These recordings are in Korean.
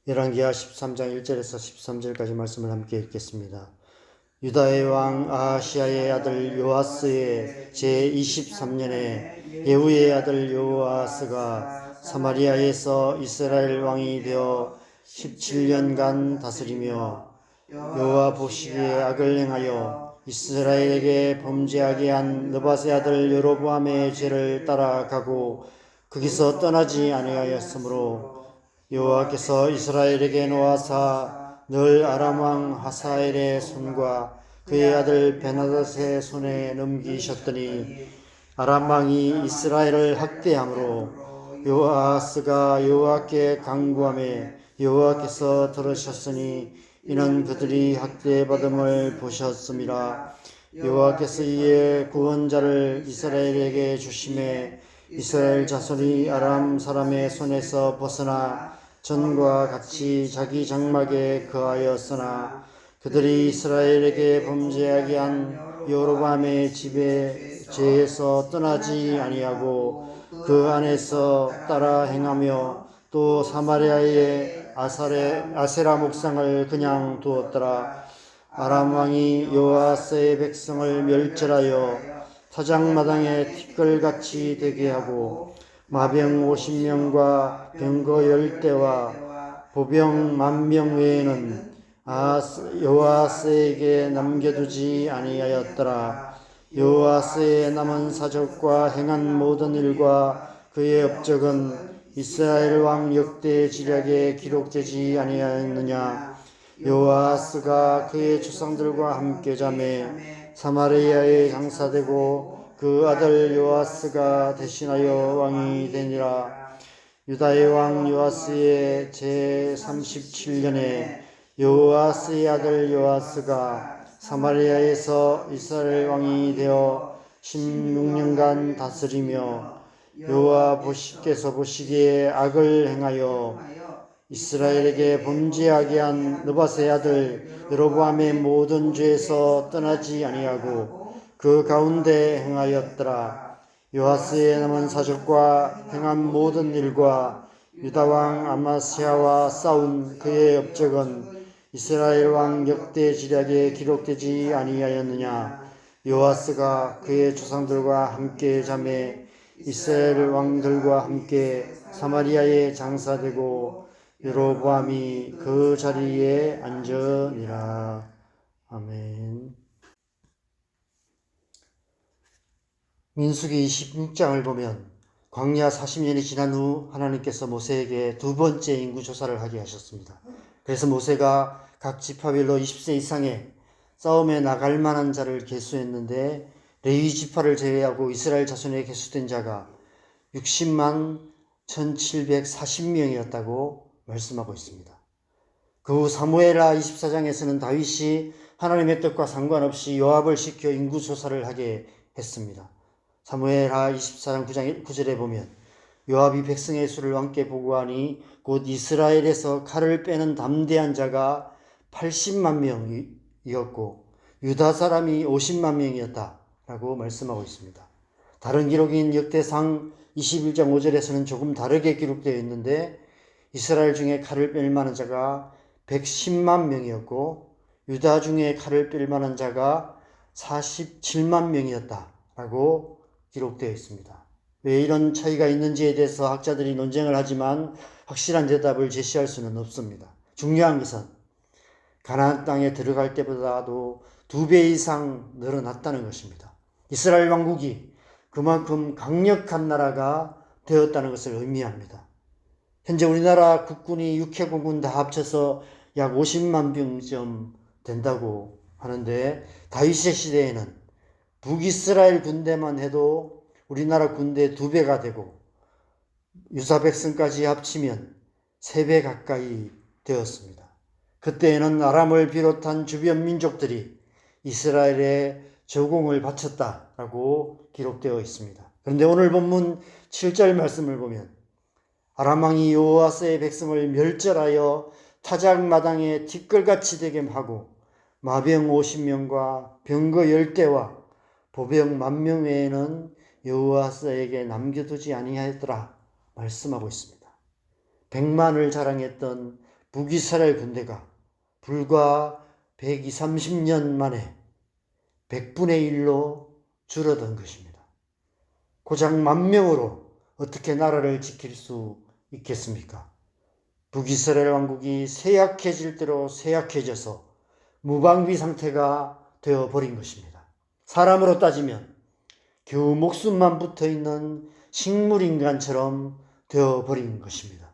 열왕기하 13장 1절에서 13절까지 말씀을 함께 읽겠습니다. 유다의 왕 아하시야의 아들 요아스의 제23년에 예후의 아들 요아스가 사마리아에서 이스라엘 왕이 되어 17년간 다스리며 여호와 보시기에 악을 행하여 이스라엘에게 범죄하게 한 느밧의 아들 여로보암의 죄를 따라가고 거기서 떠나지 아니하였으므로 여호와께서 이스라엘에게 놓아사 늘 아람 왕 하사엘의 손과 그의 아들 베나닷의 손에 넘기셨더니 아람 왕이 이스라엘을 학대함으로 요아스가 여호와께 간구하매 여호와께서 들으셨으니 이는 그들이 학대받음을 보셨음이라. 여호와께서 이에 구원자를 이스라엘에게 주심에 이스라엘 자손이 아람 사람의 손에서 벗어나 전과 같이 자기 장막에 거하였으나 그들이 이스라엘에게 범죄하게 한 여로보암의 집에 죄에서 떠나지 아니하고 그 안에서 따라 행하며 또 사마리아의 아세라 목상을 그냥 두었더라. 아람 왕이 요아스의 백성을 멸절하여 타작마당에 티끌같이 되게 하고 마병 50명과 병거 10대와 보병 10,000명 외에는 요아스에게 남겨두지 아니하였더라. 요아스의 남은 사적과 행한 모든 일과 그의 업적은 이스라엘 왕 역대 지략에 기록되지 아니하였느냐. 요아스가 그의 조상들과 함께 자매 사마리아에 장사되고 그 아들 요아스가 대신하여 왕이 되니라. 유다의 왕 요아스의 제37년에 요아스의 아들 요아스가 사마리아에서 이스라엘 왕이 되어 16년간 다스리며 여호와 보시께서 보시기에 악을 행하여 이스라엘에게 범죄하게 한 느밧의 아들 여로보암의 모든 죄에서 떠나지 아니하고 그 가운데 행하였더라. 요아스의 남은 사적과 행한 모든 일과 유다왕 아마스야와 싸운 그의 업적은 이스라엘 왕 역대 지략에 기록되지 아니하였느냐. 요아스가 그의 조상들과 함께 자매 이스라엘 왕들과 함께 사마리아에 장사되고 여로보암이 그 자리에 앉으니라. 아멘. 민수기 26장을 보면 광야 40년이 지난 후 하나님께서 모세에게 두 번째 인구조사를 하게 하셨습니다. 그래서 모세가 각 지파별로 20세 이상의 싸움에 나갈 만한 자를 계수했는데 레위 지파를 제외하고 이스라엘 자손에 계수된 자가 60만 1740명이었다고 말씀하고 있습니다. 그 후 사무엘하 24장에서는 다윗이 하나님의 뜻과 상관없이 요압을 시켜 인구조사를 하게 했습니다. 사무엘하 24장 9절에 보면 요압이 백성의 수를 왕께 보고하니 곧 이스라엘에서 칼을 빼는 담대한 자가 80만 명이었고 유다 사람이 50만 명이었다라고 말씀하고 있습니다. 다른 기록인 역대상 21장 5절에서는 조금 다르게 기록되어 있는데 이스라엘 중에 칼을 뺄 만한 자가 110만 명이었고 유다 중에 칼을 뺄 만한 자가 47만 명이었다라고 기록되어 있습니다. 왜 이런 차이가 있는지에 대해서 학자들이 논쟁을 하지만 확실한 대답을 제시할 수는 없습니다. 중요한 것은 가나안 땅에 들어갈 때보다도 2배 이상 늘어났다는 것입니다. 이스라엘 왕국이 그만큼 강력한 나라가 되었다는 것을 의미합니다. 현재 우리나라 국군이 6해공군 다 합쳐서 약 50만 병쯤 된다고 하는데 다윗의 시대에는 북이스라엘 군대만 해도 우리나라 군대 2배가 되고 유사 백성까지 합치면 3배 가까이 되었습니다. 그때에는 아람을 비롯한 주변 민족들이 이스라엘에 조공을 바쳤다라고 기록되어 있습니다. 그런데 오늘 본문 7절 말씀을 보면 아람 왕이 요아스의 백성을 멸절하여 타작마당에 티끌같이 되게 하고 마병 50명과 병거 10대와 보병 10,000명 외에는 여호와스에게 남겨두지 아니하였더라 말씀하고 있습니다. 100만을 자랑했던 북이스라엘 군대가 불과 130년 만에 100분의 1로 줄어든 것입니다. 고작 10,000명으로 어떻게 나라를 지킬 수 있겠습니까? 북이스라엘 왕국이 쇠약해질 대로 쇠약해져서 무방비 상태가 되어버린 것입니다. 사람으로 따지면 겨우 목숨만 붙어있는 식물인간처럼 되어버린 것입니다.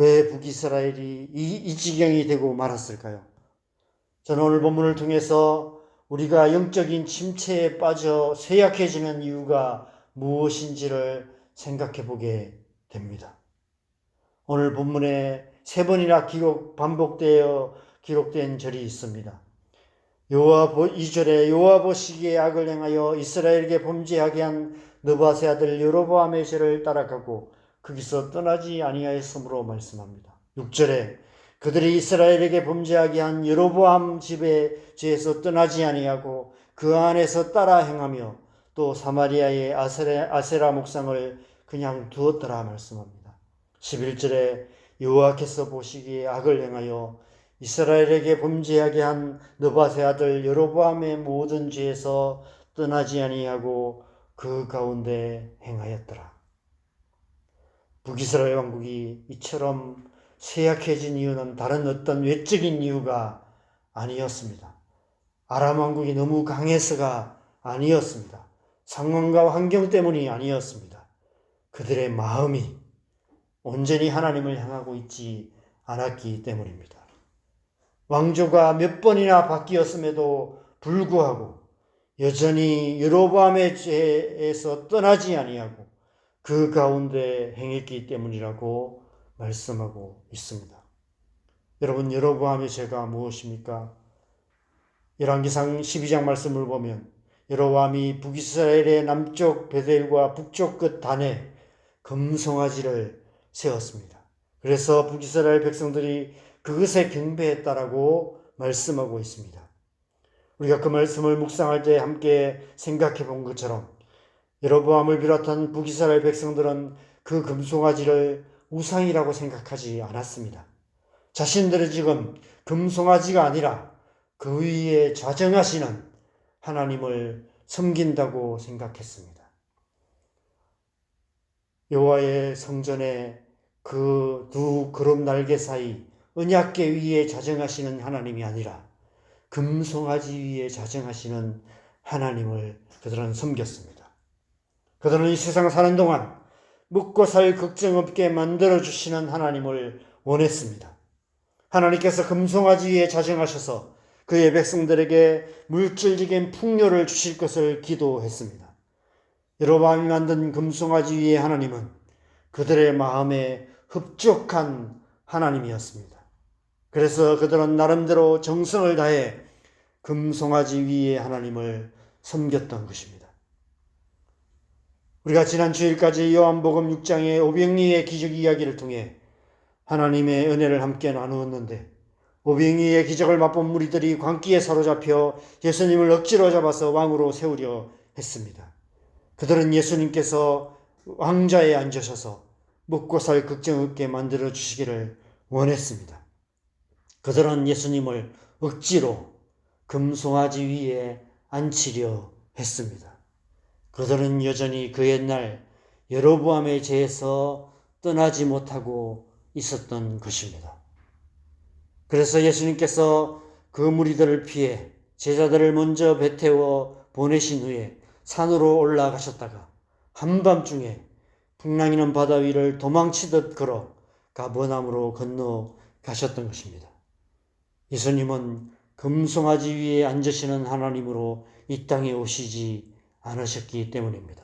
왜 북이스라엘이 이 지경이 되고 말았을까요? 저는 오늘 본문을 통해서 우리가 영적인 침체에 빠져 쇠약해지는 이유가 무엇인지를 생각해 보게 됩니다. 오늘 본문에 3번이나 반복되어 기록된 절이 있습니다. 2절에 여호와 보시기에 악을 행하여 이스라엘에게 범죄하게 한 느밧의 아들 여로보암의 죄를 따라가고 거기서 떠나지 아니하였으므로 말씀합니다. 6절에 그들이 이스라엘에게 범죄하게 한 여로보암 집의 죄에서 떠나지 아니하고 그 안에서 따라 행하며 또 사마리아의 아세라 목상을 그냥 두었더라 말씀합니다. 11절에 여호와께서 보시기에 악을 행하여 이스라엘에게 범죄하게 한 느밧의 아들 여로보암의 모든 죄에서 떠나지 아니하고 그 가운데 행하였더라. 북이스라엘 왕국이 이처럼 쇠약해진 이유는 다른 어떤 외적인 이유가 아니었습니다. 아람 왕국이 너무 강해서가 아니었습니다. 상황과 환경 때문이 아니었습니다. 그들의 마음이 온전히 하나님을 향하고 있지 않았기 때문입니다. 왕조가 몇 번이나 바뀌었음에도 불구하고 여전히 여로보암의 죄에서 떠나지 아니하고 그 가운데 행했기 때문이라고 말씀하고 있습니다. 여러분, 여로보암의 죄가 무엇입니까? 열왕기상 12장 말씀을 보면 여로보암이 북이스라엘의 남쪽 베델과 북쪽 끝 단에 금송아지를 세웠습니다. 그래서 북이스라엘 백성들이 그것에 경배했다라고 말씀하고 있습니다. 우리가 그 말씀을 묵상할 때 함께 생각해 본 것처럼 여로보암을 비롯한 북이스라엘 백성들은 그 금송아지를 우상이라고 생각하지 않았습니다. 자신들은 지금 금송아지가 아니라 그 위에 좌정하시는 하나님을 섬긴다고 생각했습니다. 여호와의 성전에 그 두 그룹 날개 사이 언약궤 위에 좌정하시는 하나님이 아니라 금송아지 위에 좌정하시는 하나님을 그들은 섬겼습니다. 그들은 이 세상 사는 동안 먹고 살 걱정 없게 만들어주시는 하나님을 원했습니다. 하나님께서 금송아지 위에 좌정하셔서 그의 백성들에게 물질적인 풍요를 주실 것을 기도했습니다. 여로보암이 만든 금송아지 위에 하나님은 그들의 마음에 흡족한 하나님이었습니다. 그래서 그들은 나름대로 정성을 다해 금송아지 위에 하나님을 섬겼던 것입니다. 우리가 지난 주일까지 요한복음 6장의 오병이의 기적 이야기를 통해 하나님의 은혜를 함께 나누었는데 오병이의 기적을 맛본 무리들이 광기에 사로잡혀 예수님을 억지로 잡아서 왕으로 세우려 했습니다. 그들은 예수님께서 왕좌에 앉으셔서 먹고 살 걱정 없게 만들어 주시기를 원했습니다. 그들은 예수님을 억지로 금송아지 위에 앉히려 했습니다. 그들은 여전히 그 옛날 여로보암의 죄에서 떠나지 못하고 있었던 것입니다. 그래서 예수님께서 그 무리들을 피해 제자들을 먼저 배태워 보내신 후에 산으로 올라가셨다가 한밤중에 풍랑이는 바다 위를 도망치듯 걸어 가버나움으로 건너가셨던 것입니다. 예수님은 금송아지 위에 앉으시는 하나님으로 이 땅에 오시지 않으셨기 때문입니다.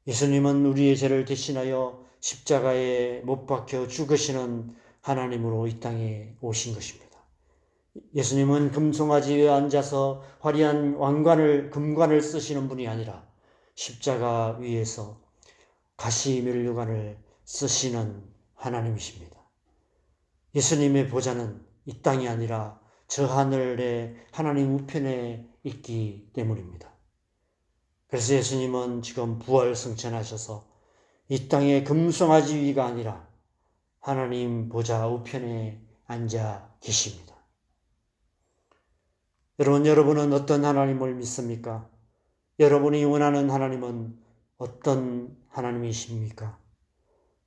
예수님은 우리의 죄를 대신하여 십자가에 못 박혀 죽으시는 하나님으로 이 땅에 오신 것입니다. 예수님은 금송아지 위에 앉아서 화려한 금관을 쓰시는 분이 아니라 십자가 위에서 가시면류관을 쓰시는 하나님이십니다. 예수님의 보좌는 이 땅이 아니라 저 하늘의 하나님 우편에 있기 때문입니다. 그래서 예수님은 지금 부활 승천하셔서 이 땅의 금송아지 위가 아니라 하나님 보좌 우편에 앉아 계십니다. 여러분은 어떤 하나님을 믿습니까? 여러분이 원하는 하나님은 어떤 하나님이십니까?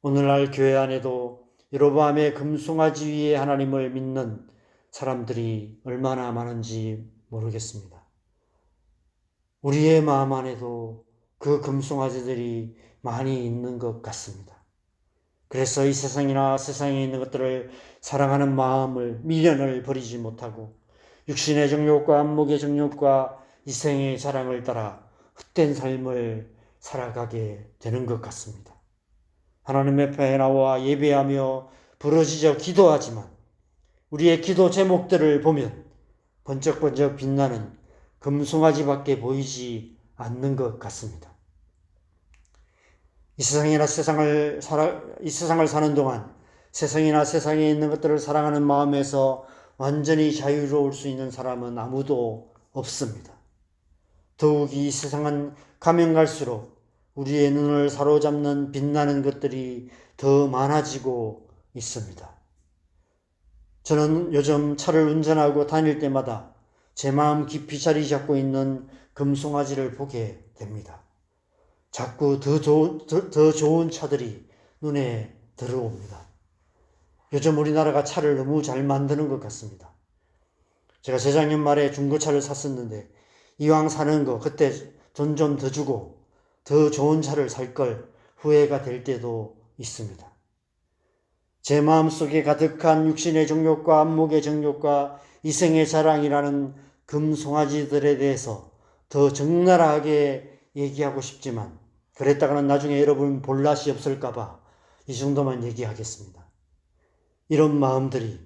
오늘날 교회 안에도 여로보암의 금송아지 위에 하나님을 믿는 사람들이 얼마나 많은지 모르겠습니다. 우리의 마음 안에도 그 금송아지들이 많이 있는 것 같습니다. 그래서 이 세상이나 세상에 있는 것들을 사랑하는 마음을, 미련을 버리지 못하고 육신의 정욕과 안목의 정욕과 이생의 자랑을 따라 헛된 삶을 살아가게 되는 것 같습니다. 하나님 앞에 나와 예배하며 부르짖어 기도하지만 우리의 기도 제목들을 보면 번쩍번쩍 빛나는 금송아지밖에 보이지 않는 것 같습니다. 이 세상을 사는 동안 세상이나 세상에 있는 것들을 사랑하는 마음에서 완전히 자유로울 수 있는 사람은 아무도 없습니다. 더욱 이 세상은 가면 갈수록 우리의 눈을 사로잡는 빛나는 것들이 더 많아지고 있습니다. 저는 요즘 차를 운전하고 다닐 때마다 제 마음 깊이 자리 잡고 있는 금송아지를 보게 됩니다. 자꾸 더 좋은 차들이 눈에 들어옵니다. 요즘 우리나라가 차를 너무 잘 만드는 것 같습니다. 제가 재작년 말에 중고차를 샀었는데 이왕 사는 거 그때 돈 좀 더 주고 더 좋은 차를 살 걸 후회가 될 때도 있습니다. 제 마음속에 가득한 육신의 정욕과 안목의 정욕과 이생의 자랑이라는 금송아지들에 대해서 더 적나라하게 얘기하고 싶지만 그랬다가는 나중에 여러분 볼낯이 없을까봐 이 정도만 얘기하겠습니다. 이런 마음들이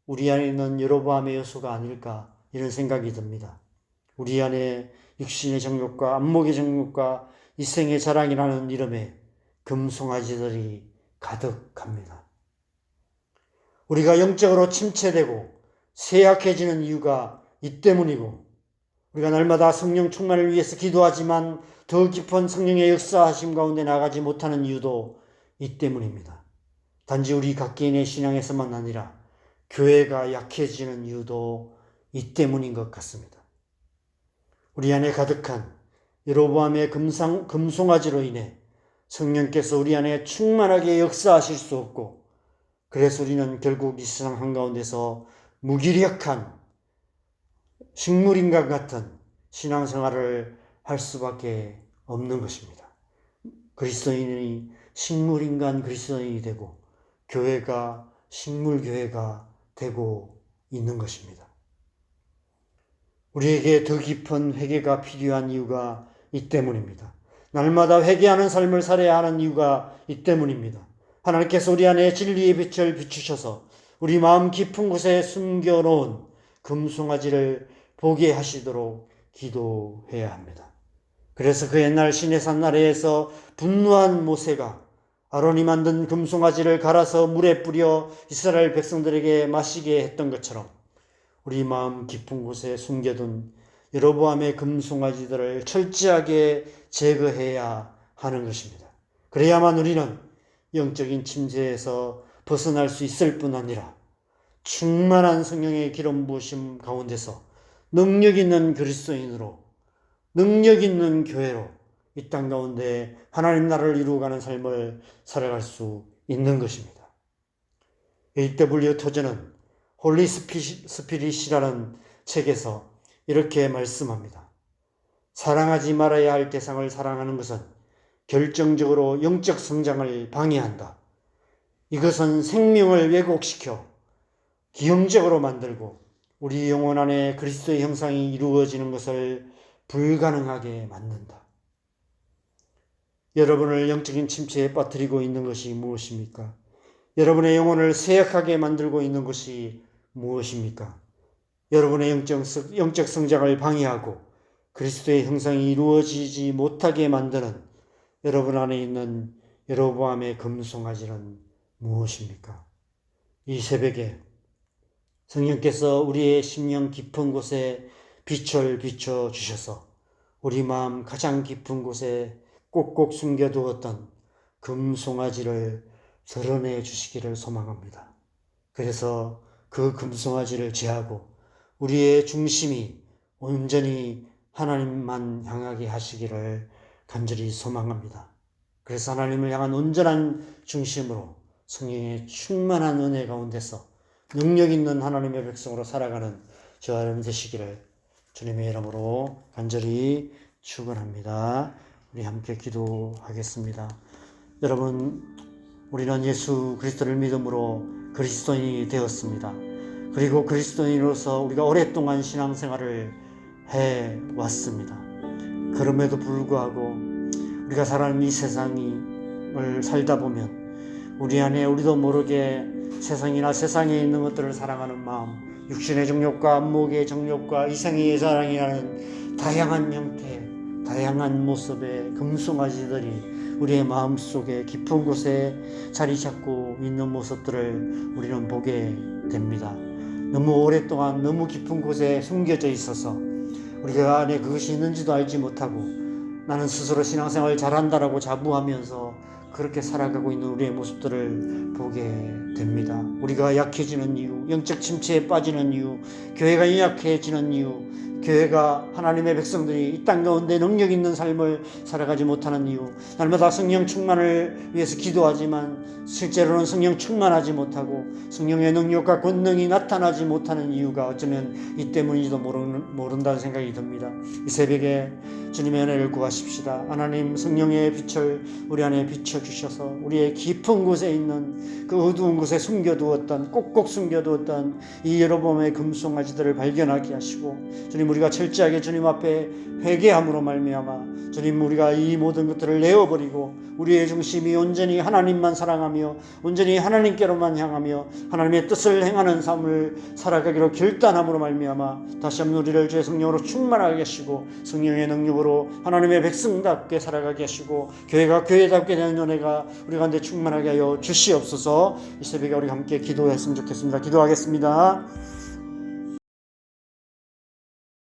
우리 안에 있는 여로보암의 요소가 아닐까 이런 생각이 듭니다. 우리 안에 육신의 정욕과 안목의 정욕과 이생의 자랑이라는 이름의 금송아지들이 가득합니다. 우리가 영적으로 침체되고 쇠약해지는 이유가 이 때문이고 우리가 날마다 성령 충만을 위해서 기도하지만 더 깊은 성령의 역사하심 가운데 나가지 못하는 이유도 이 때문입니다. 단지 우리 각개인의 신앙에서만 아니라 교회가 약해지는 이유도 이 때문인 것 같습니다. 우리 안에 가득한 여로보암의 금송아지로 인해 성령께서 우리 안에 충만하게 역사하실 수 없고 그래서 우리는 결국 이 세상 한가운데서 무기력한 식물인간 같은 신앙생활을 할 수밖에 없는 것입니다. 그리스도인이 식물인간 그리스도인이 되고 교회가 식물교회가 되고 있는 것입니다. 우리에게 더 깊은 회개가 필요한 이유가 이 때문입니다. 날마다 회개하는 삶을 살아야 하는 이유가 이 때문입니다. 하나님께서 우리 안에 진리의 빛을 비추셔서 우리 마음 깊은 곳에 숨겨놓은 금송아지를 보게 하시도록 기도해야 합니다. 그래서 그 옛날 시내산 나라에서 분노한 모세가 아론이 만든 금송아지를 갈아서 물에 뿌려 이스라엘 백성들에게 마시게 했던 것처럼 우리 마음 깊은 곳에 숨겨둔 여로보암의 금송아지들을 철저하게 제거해야 하는 것입니다. 그래야만 우리는 영적인 침체에서 벗어날 수 있을 뿐 아니라 충만한 성령의 기름 부으심 가운데서 능력 있는 그리스도인으로 능력 있는 교회로 이 땅 가운데 하나님 나라를 이루어가는 삶을 살아갈 수 있는 것입니다. A.W. 토저는 홀리 스피릿이라는 책에서 이렇게 말씀합니다. 사랑하지 말아야 할 대상을 사랑하는 것은 결정적으로 영적 성장을 방해한다. 이것은 생명을 왜곡시켜 기형적으로 만들고 우리 영혼 안에 그리스도의 형상이 이루어지는 것을 불가능하게 만든다. 여러분을 영적인 침체에 빠뜨리고 있는 것이 무엇입니까? 여러분의 영혼을 쇠약하게 만들고 있는 것이 무엇입니까? 여러분의 영적 성장을 방해하고 그리스도의 형상이 이루어지지 못하게 만드는 여러분 안에 있는 여로보암의 금송아지는 무엇입니까? 이 새벽에 성령께서 우리의 심령 깊은 곳에 빛을 비춰 주셔서 우리 마음 가장 깊은 곳에 꼭꼭 숨겨두었던 금송아지를 드러내 주시기를 소망합니다. 그래서 그 금송아지를 제하고 우리의 중심이 온전히 하나님만 향하게 하시기를 간절히 소망합니다. 그래서 하나님을 향한 온전한 중심으로 성령의 충만한 은혜 가운데서 능력 있는 하나님의 백성으로 살아가는 저와 여러분 되시기를 주님의 이름으로 간절히 축원합니다. 우리 함께 기도하겠습니다. 여러분, 우리는 예수 그리스도를 믿음으로 그리스도인이 되었습니다. 그리고 그리스도인으로서 우리가 오랫동안 신앙생활을 해왔습니다. 그럼에도 불구하고 우리가 살아가는 이 세상을 살다 보면 우리 안에 우리도 모르게 세상이나 세상에 있는 것들을 사랑하는 마음, 육신의 정욕과 안목의 정욕과 이생의 사랑이라는 다양한 형태, 다양한 모습의 금송아지들이 우리의 마음속에 깊은 곳에 자리 잡고 있는 모습들을 우리는 보게 됩니다. 너무 오랫동안 너무 깊은 곳에 숨겨져 있어서 우리가 안에 그것이 있는지도 알지 못하고 나는 스스로 신앙생활을 잘한다라고 자부하면서 그렇게 살아가고 있는 우리의 모습들을 보게 됩니다. 우리가 약해지는 이유, 영적 침체에 빠지는 이유, 교회가 연약해지는 이유, 교회가 하나님의 백성들이 이 땅 가운데 능력 있는 삶을 살아가지 못하는 이유, 날마다 성령 충만을 위해서 기도하지만 실제로는 성령 충만하지 못하고 성령의 능력과 권능이 나타나지 못하는 이유가 어쩌면 이 때문인지도 모른다는 생각이 듭니다. 이 새벽에 주님의 은혜를 구하십시다. 하나님 성령의 빛을 우리 안에 비춰주셔서 우리의 깊은 곳에 있는 그 어두운 곳에 숨겨두었던, 꼭꼭 숨겨두었던 이 여러분의 금송아지들을 발견하게 하시고, 주님 우리가 철저하게 주님 앞에 회개함으로 말미암아 주님 우리가 이 모든 것들을 내어버리고 우리의 중심이 온전히 하나님만 사랑하며 온전히 하나님께로만 향하며 하나님의 뜻을 행하는 삶을 살아가기로 결단함으로 말미암아 다시 한번 우리를 주의 성령으로 충만하게 하시고 성령의 능력으로 하나님의 백성답게 살아가게 하시고 교회가 교회답게 되는 은혜가 우리 가운데 충만하게 하여 주시옵소서. 이 새벽에 우리 함께 기도했으면 좋겠습니다. 기도하겠습니다.